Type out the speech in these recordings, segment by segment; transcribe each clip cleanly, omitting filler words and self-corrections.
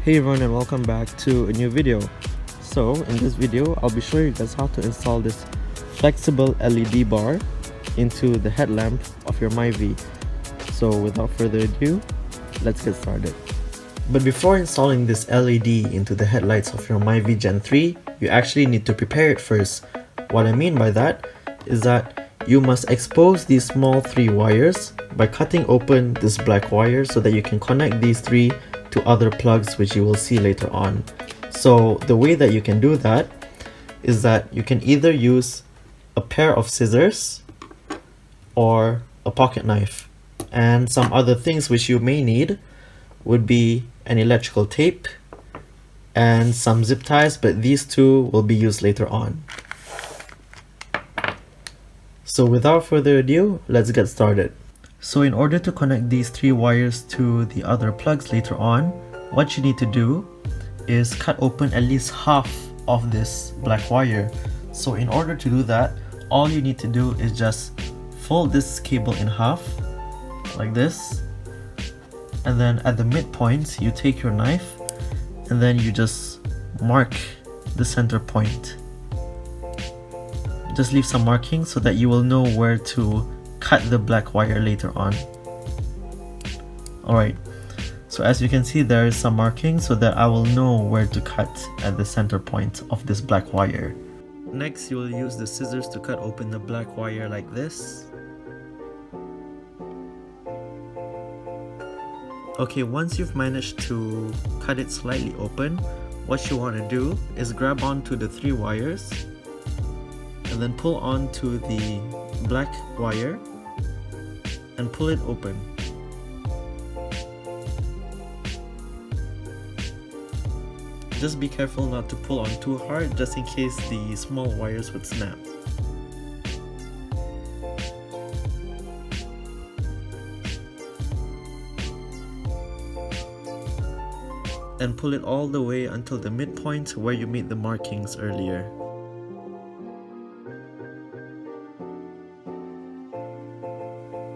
Hey everyone, and welcome back to a new video. So in this video I'll be showing you guys how to install this flexible LED bar into the headlamp of your Myvi. So without further ado, let's get started. But before installing this LED into the headlights of your Myvi G3, you actually need to prepare it first. What I mean by that is that you must expose these small 3 wires by cutting open this black wire so that you can connect these 3 to other plugs, which you will see later on. So the way that you can do that is that you can either use a pair of scissors or a pocket knife, and some other things which you may need would be an electrical tape and some zip ties, but these two will be used later on. So without further ado, let's get started. So in order to connect these 3 wires to the other plugs later on, what you need to do is cut open at least half of this black wire. So in order to do that, all you need to do is just fold this cable in half like this, and then at the midpoint you take your knife and then you just mark the center point. Just leave some markings so that you will know where to cut the black wire later on. Alright, so as you can see, there is some marking so that I will know where to cut at the center point of this black wire. Next, you will use the scissors to cut open the black wire like this. Okay, once you've managed to cut it slightly open, what you want to do is grab onto the 3 wires and then pull onto the black wire and pull it open. Just be careful not to pull on too hard, just in case the small wires would snap. And pull it all the way until the midpoint where you made the markings earlier.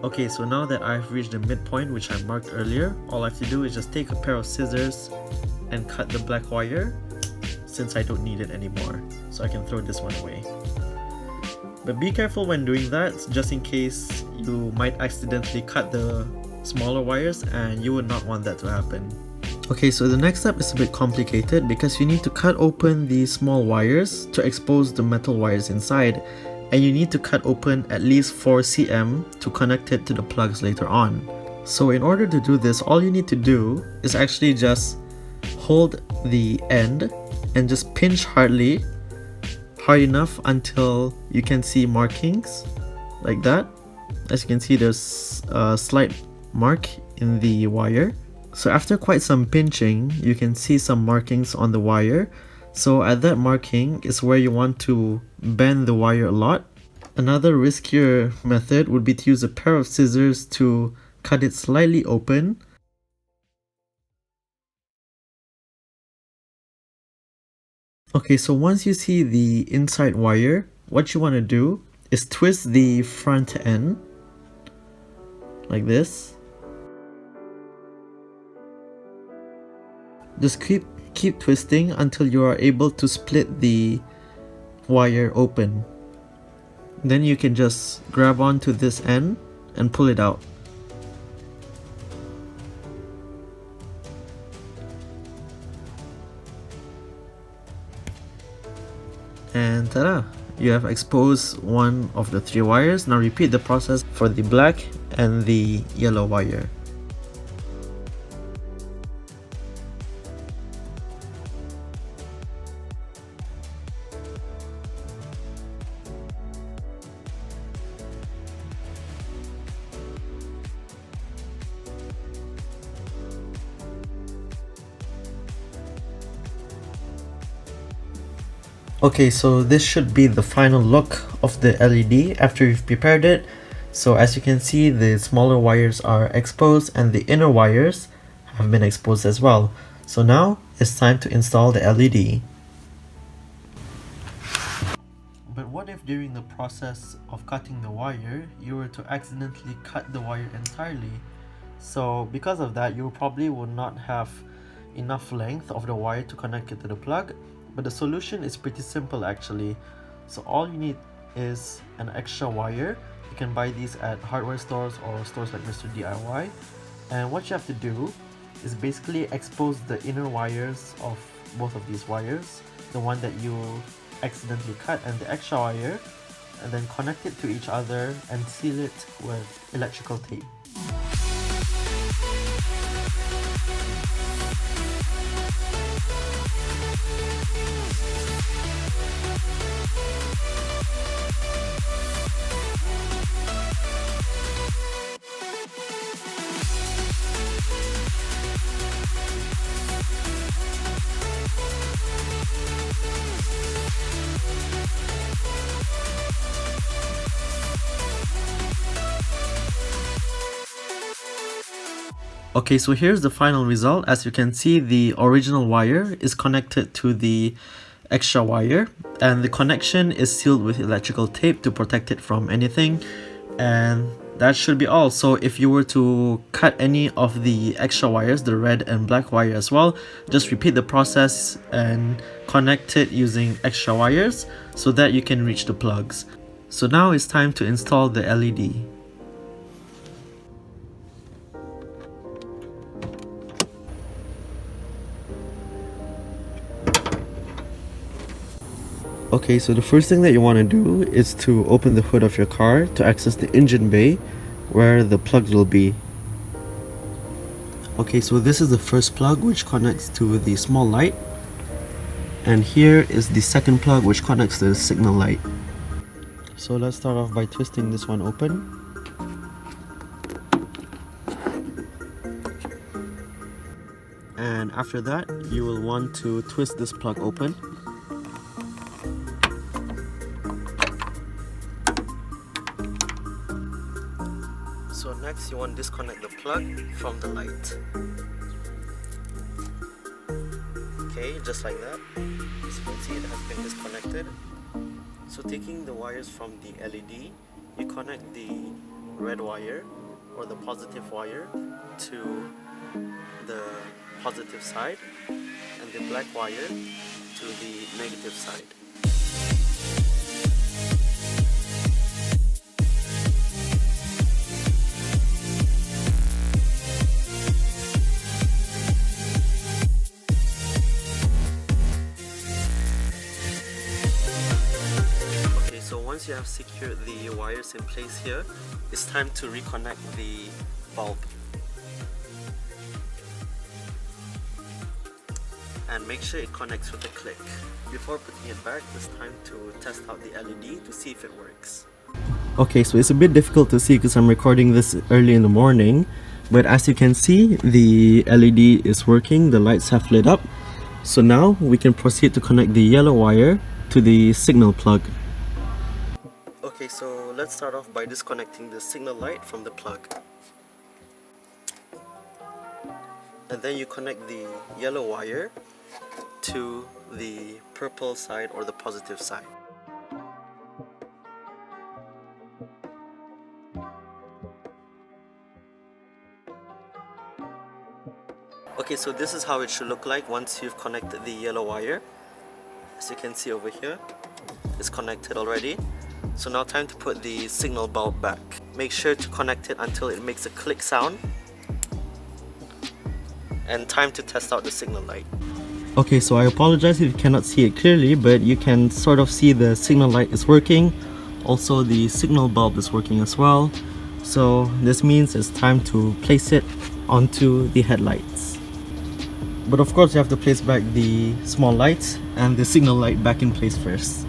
Okay, so now that I've reached the midpoint which I marked earlier, all I have to do is just take a pair of scissors and cut the black wire, since I don't need it anymore, so I can throw this one away. But be careful when doing that, just in case you might accidentally cut the smaller wires, and you would not want that to happen. Okay, so the next step is a bit complicated because you need to cut open these small wires to expose the metal wires inside, and you need to cut open at least 4 cm to connect it to the plugs later on. So in order to do this, all you need to do is actually just hold the end and just pinch hard enough until you can see markings like that. As you can see, there's a slight mark in the wire. So after quite some pinching, you can see some markings on the wire. So at that marking is where you want to bend the wire a lot. Another riskier method would be to use a pair of scissors to cut it slightly open. Okay, so once you see the inside wire, what you want to do is twist the front end like this. Just keep twisting until you are able to split the wire open. Then you can just grab onto this end and pull it out. And ta-da! You have exposed one of the 3 wires. Now repeat the process for the black and the yellow wire. Okay, so this should be the final look of the LED after you've prepared it. So as you can see, the smaller wires are exposed and the inner wires have been exposed as well. So now it's time to install the LED. But what if during the process of cutting the wire, you were to accidentally cut the wire entirely? So because of that, you probably would not have enough length of the wire to connect it to the plug, but the solution is pretty simple actually. So all you need is an extra wire. You can buy these at hardware stores or stores like Mr. DIY. And what you have to do is basically expose the inner wires of both of these wires, the one that you accidentally cut and the extra wire, and then connect it to each other and seal it with electrical tape. Okay, so here's the final result. As you can see, the original wire is connected to the extra wire, and the connection is sealed with electrical tape to protect it from anything, and that should be all. So if you were to cut any of the extra wires, the red and black wire as well, just repeat the process and connect it using extra wires so that you can reach the plugs. So now it's time to install the LED. Okay, so the first thing that you want to do is to open the hood of your car to access the engine bay where the plugs will be. Okay, so this is the first plug which connects to the small light, and here is the second plug which connects to the signal light. So let's start off by twisting this one open. And after that, you will want to twist this plug open. So next you want to disconnect the plug from the light. Okay, just like that. As you can see, it has been disconnected. So taking the wires from the LED, you connect the red wire or the positive wire to the positive side and the black wire to the negative side. Once you have secured the wires in place here, it's time to reconnect the bulb. And make sure it connects with a click. Before putting it back, it's time to test out the LED to see if it works. Okay, so it's a bit difficult to see because I'm recording this early in the morning, but as you can see, the LED is working, the lights have lit up. So now we can proceed to connect the yellow wire to the signal plug. Okay, so let's start off by disconnecting the signal light from the plug. And then you connect the yellow wire to the purple side or the positive side. Okay, so this is how it should look like once you've connected the yellow wire. As you can see over here, it's connected already. So now time to put the signal bulb back. Make sure to connect it until it makes a click sound. And time to test out the signal light. Okay, so I apologize if you cannot see it clearly, but you can sort of see the signal light is working. Also the signal bulb is working as well. So this means it's time to place it onto the headlights. But of course you have to place back the small lights and the signal light back in place first.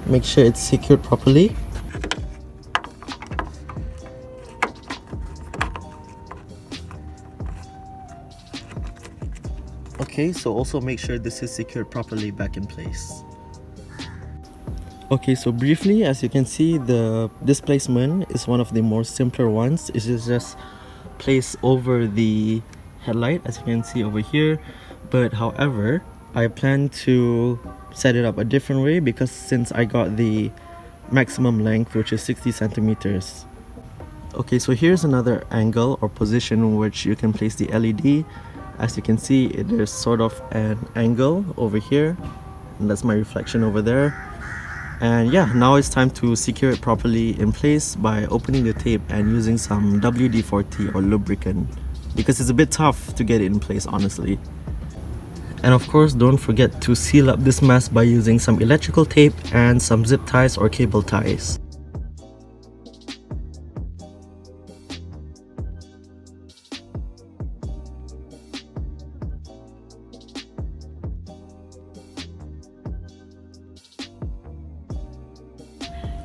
Make sure it's secured properly. Okay, so also make sure this is secured properly back in place. Okay, so briefly, as you can see, the displacement is one of the more simpler ones. It is just placed over the headlight, as you can see over here. But however, I plan to set it up a different way, because since I got the maximum length, which is 60 centimeters. Okay, so here's another angle or position in which you can place the LED. As you can see, there's sort of an angle over here, and that's my reflection over there. And yeah, now it's time to secure it properly in place by opening the tape and using some WD-40 or lubricant, because it's a bit tough to get it in place, honestly. And of course, don't forget to seal up this mess by using some electrical tape and some zip ties or cable ties.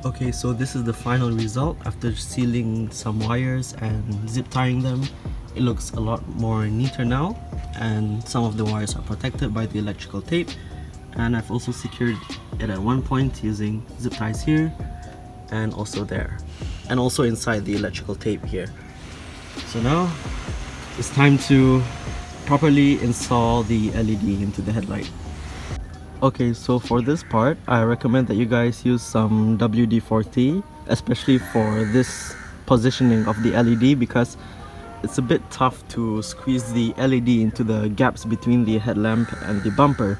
Okay, so this is the final result after sealing some wires and zip tying them. It looks a lot more neater now, and some of the wires are protected by the electrical tape, and I've also secured it at one point using zip ties here and also there, and also inside the electrical tape here. So now it's time to properly install the LED into the headlight. Okay, so for this part, I recommend that you guys use some WD-40, especially for this positioning of the LED, because it's a bit tough to squeeze the LED into the gaps between the headlamp and the bumper.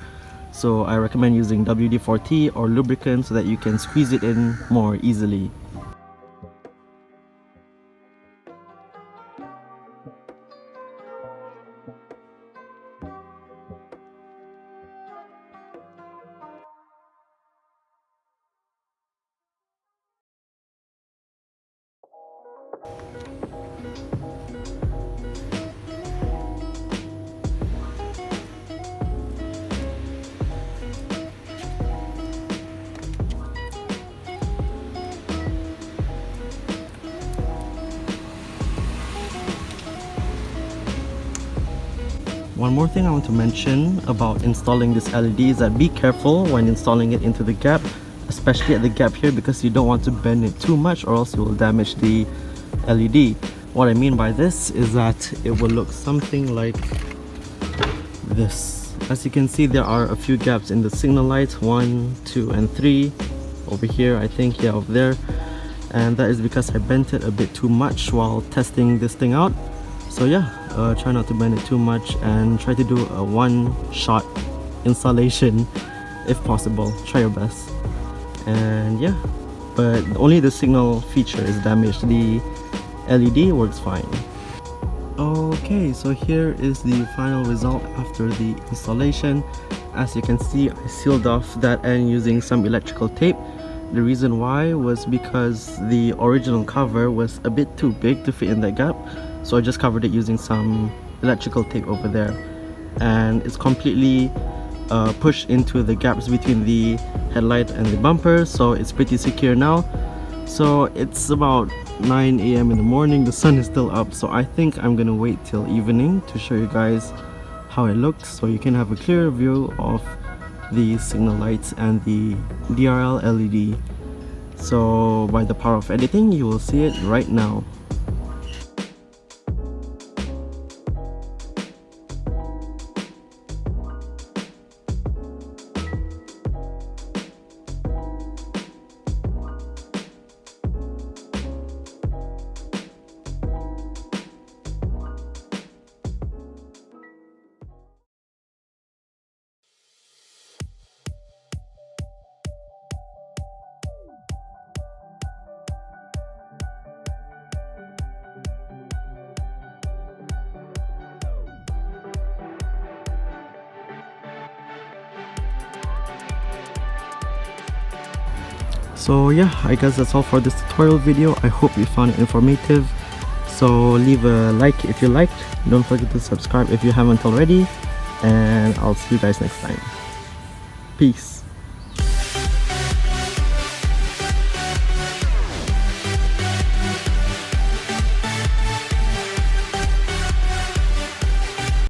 So I recommend using WD-40 or lubricant so that you can squeeze it in more easily. One more thing I want to mention about installing this LED is that be careful when installing it into the gap, especially at the gap here, because you don't want to bend it too much or else you will damage the LED. What I mean by this is that it will look something like this. As you can see, there are a few gaps in the signal lights, 1, 2 and 3 over here, I think, yeah, over there, and that is because I bent it a bit too much while testing this thing out. So yeah, try not to bend it too much and try to do a one-shot installation if possible. Try your best. And yeah, but only the signal feature is damaged. The LED works fine. Okay, so here is the final result after the installation. As you can see, I sealed off that end using some electrical tape. The reason why was because the original cover was a bit too big to fit in that gap, so I just covered it using some electrical tape over there, and it's completely pushed into the gaps between the headlight and the bumper, so it's pretty secure now. So it's about 9 AM in the morning, the sun is still up, so I think I'm gonna wait till evening to show you guys how it looked, so you can have a clearer view of the signal lights and the DRL LED. So by the power of editing, you will see it right now. So yeah, I guess that's all for this tutorial video. I hope you found it informative. So leave a like if you liked. Don't forget to subscribe if you haven't already. And I'll see you guys next time. Peace.